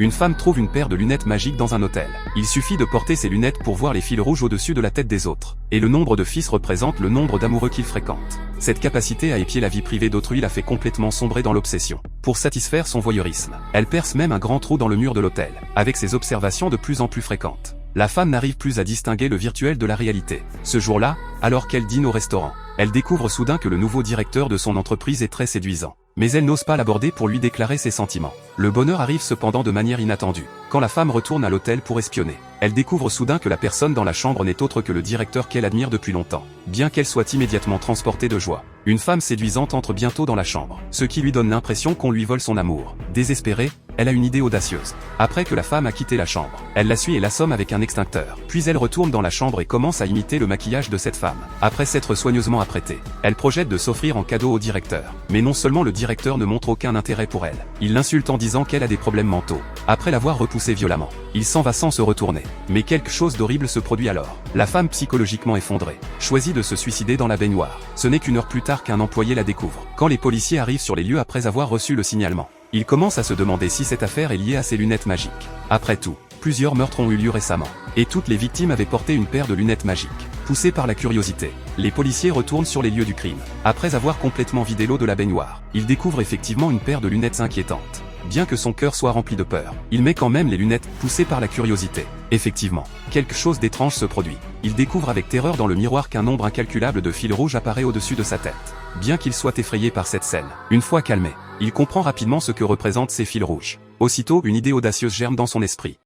Une femme trouve une paire de lunettes magiques dans un hôtel. Il suffit de porter ces lunettes pour voir les fils rouges au-dessus de la tête des autres. Et le nombre de fils représente le nombre d'amoureux qu'il fréquente. Cette capacité à épier la vie privée d'autrui la fait complètement sombrer dans l'obsession. Pour satisfaire son voyeurisme, elle perce même un grand trou dans le mur de l'hôtel, avec ses observations de plus en plus fréquentes. La femme n'arrive plus à distinguer le virtuel de la réalité. Ce jour-là, alors qu'elle dîne au restaurant, elle découvre soudain que le nouveau directeur de son entreprise est très séduisant. Mais elle n'ose pas l'aborder pour lui déclarer ses sentiments. Le bonheur arrive cependant de manière inattendue. Quand la femme retourne à l'hôtel pour espionner, elle découvre soudain que la personne dans la chambre n'est autre que le directeur qu'elle admire depuis longtemps. Bien qu'elle soit immédiatement transportée de joie, une femme séduisante entre bientôt dans la chambre, ce qui lui donne l'impression qu'on lui vole son amour. Désespérée, elle a une idée audacieuse. Après que la femme a quitté la chambre, elle la suit et l'assomme avec un extincteur. Puis elle retourne dans la chambre et commence à imiter le maquillage de cette femme. Après s'être soigneusement apprêtée, elle projette de s'offrir en cadeau au directeur. Mais non seulement le directeur ne montre aucun intérêt pour elle, il l'insulte en disant qu'elle a des problèmes mentaux. Après l'avoir repoussée violemment, il s'en va sans se retourner. Mais quelque chose d'horrible se produit alors. La femme, psychologiquement effondrée, choisit de se suicider dans la baignoire. Ce n'est qu'une heure plus tard qu'un employé la découvre. Quand les policiers arrivent sur les lieux après avoir reçu le signalement, ils commencent à se demander si cette affaire est liée à ces lunettes magiques. Après tout, plusieurs meurtres ont eu lieu récemment, et toutes les victimes avaient porté une paire de lunettes magiques. Poussés par la curiosité, les policiers retournent sur les lieux du crime. Après avoir complètement vidé l'eau de la baignoire, ils découvrent effectivement une paire de lunettes inquiétantes. Bien que son cœur soit rempli de peur, il met quand même les lunettes, poussées par la curiosité. Effectivement, quelque chose d'étrange se produit. Il découvre avec terreur dans le miroir qu'un nombre incalculable de fils rouges apparaît au-dessus de sa tête. Bien qu'il soit effrayé par cette scène, une fois calmé, il comprend rapidement ce que représentent ces fils rouges. Aussitôt, une idée audacieuse germe dans son esprit.